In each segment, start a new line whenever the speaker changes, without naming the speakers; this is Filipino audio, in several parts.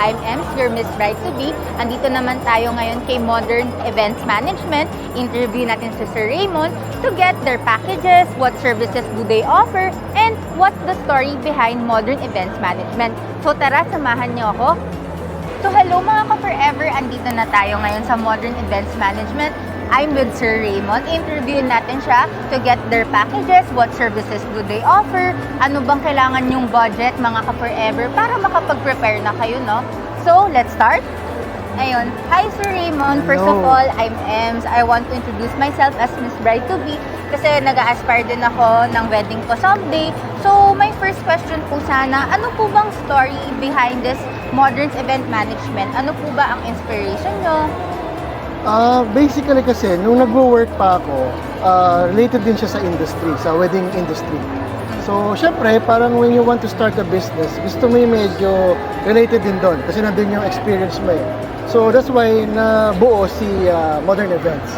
I'm Ems, your Miss Bride to Be. Andito naman tayo ngayon kay Modern Events Management. Interview natin si Sir Raymond to get their packages, what services do they offer, and what's the story behind Modern Events Management. So tara, samahan niyo ako. So hello mga ka-forever, andito na tayo ngayon sa Modern Events Management. I'm with Sir Raymond. Interview natin siya to get their packages, what services do they offer, ano bang kailangan yung budget mga ka-forever para makapag-prepare na kayo, no? So, let's start. Ayun. Hi Sir Raymond. First of all, I'm Ems. I want to introduce myself as Miss Bride to Be kasi nag-a-aspire din ako ng wedding ko someday. So, my first question po sana, ano po bang story behind this Modern Event Management? Ano po ba ang inspiration nyo?
Basically kasi, nung nagwo-work pa ako, related din siya sa industry, sa wedding industry. So, syempre, parang when you want to start a business, gusto mo yung medyo related din doon kasi nandun yung experience mo eh. So, that's why nabuo si Modern Events.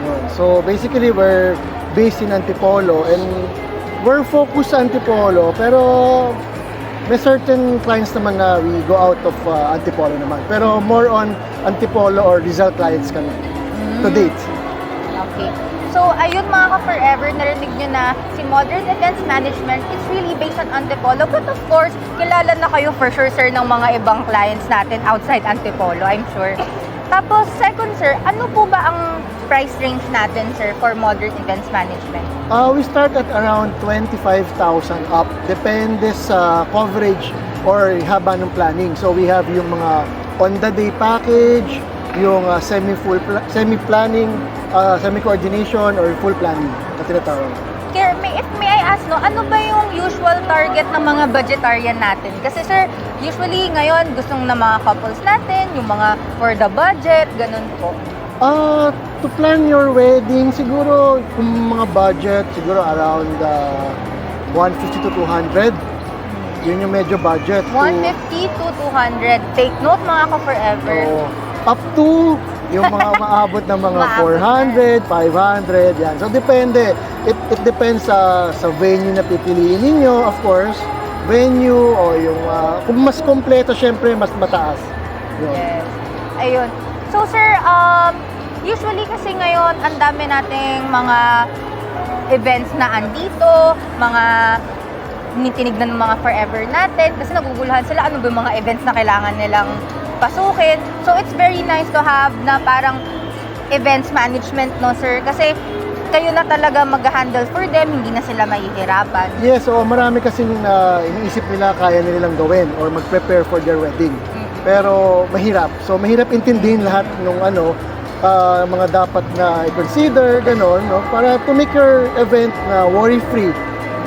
Yun. So, basically, we're based in Antipolo and we're focused sa Antipolo, pero may certain clients naman na we go out of Antipolo naman. Pero more on Antipolo or Rizal clients kami to date.
Okay. So, ayun mga ka-forever, narinig nyo na si Modern Events Management is really based on Antipolo. But of course, kilala na kayo for sure, sir, ng mga ibang clients natin outside Antipolo, I'm sure. Tapos, second, sir, ano po ba ang price range natin, sir, for Modern Events Management?
We start at around 25,000 up. Depende sa coverage or haba ng planning. So, we have yung mga on-the-day package, yung semi-planning, semi-coordination, or full planning na tinatawag.
If may I ask, no, ano ba yung usual target ng mga budgetarian natin? Kasi sir, usually ngayon gustong na mga couples natin, yung mga for the budget, ganun po.
To plan your wedding, siguro yung mga budget, siguro around 150 to 200. Yun yung medyo budget.
150 to 200. Take note mga ka-forever.
So, up to yung mga maabot ng mga 400, 500, yan. So, depende. It depends sa venue na pipiliin ninyo, of course. Venue o yung, kung mas kompleto, syempre, mas mataas. Yun.
Yes. Ayun. So, sir, usually kasi ngayon, ang dami nating mga events na andito, mga tinignan ng mga forever natin, kasi naguguluhan sila, ano ba yung mga events na kailangan nilang pasukin. So, it's very nice to have na parang events management, no, sir? Kasi kayo na talaga mag-handle for them, hindi na sila mahihirapan.
Yes, so marami kasing iniisip nila kaya nilang gawin or mag-prepare for their wedding. Pero mahirap. So, mahirap intindihin lahat ng mga dapat na i-consider, gano'n, no? Para to make your event na worry-free.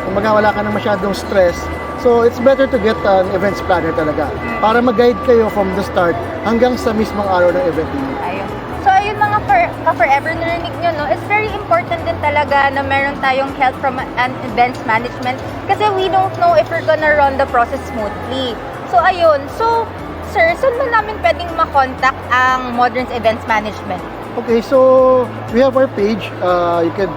Kung wala ka na masyadong stress. So, it's better to get an events planner talaga para mag-guide kayo from the start hanggang sa mismong araw ng event niyo.
Ayun. So, ayun mga ka-forever, narinig nyo, no? It's very important din talaga na meron tayong help from an events management kasi we don't know if we're gonna run the process smoothly. So, ayun. So, sir, saan ba namin pwedeng makontak ang Modern Events Management?
Okay, so we have our page. You could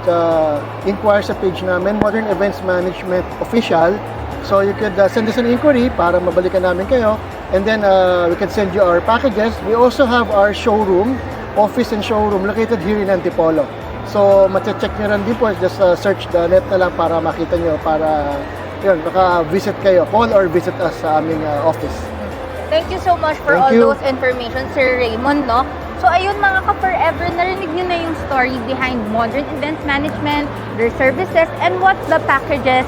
inquire sa page namin, Modern Events Management Official. So you could send us an inquiry para mabalikan namin kayo. And then we can send you our packages. We also have our showroom, office and showroom located here in Antipolo. So mache-check nyo rin din po. Just search the net na lang para makita nyo, para yun, maka-visit kayo. Call or visit us sa aming office.
Thank you so much for all those information, Sir Raymond, no? So, ayun mga ka-forever, narinig nyo na yung story behind Modern Events Management, their services, and what the packages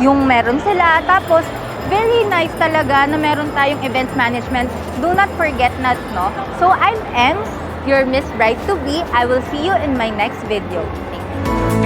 yung meron sila. Tapos, very nice talaga na meron tayong events management. Do not forget that, no? So, I'm Ems, your Miss Bride to Be. I will see you in my next video. Thank you.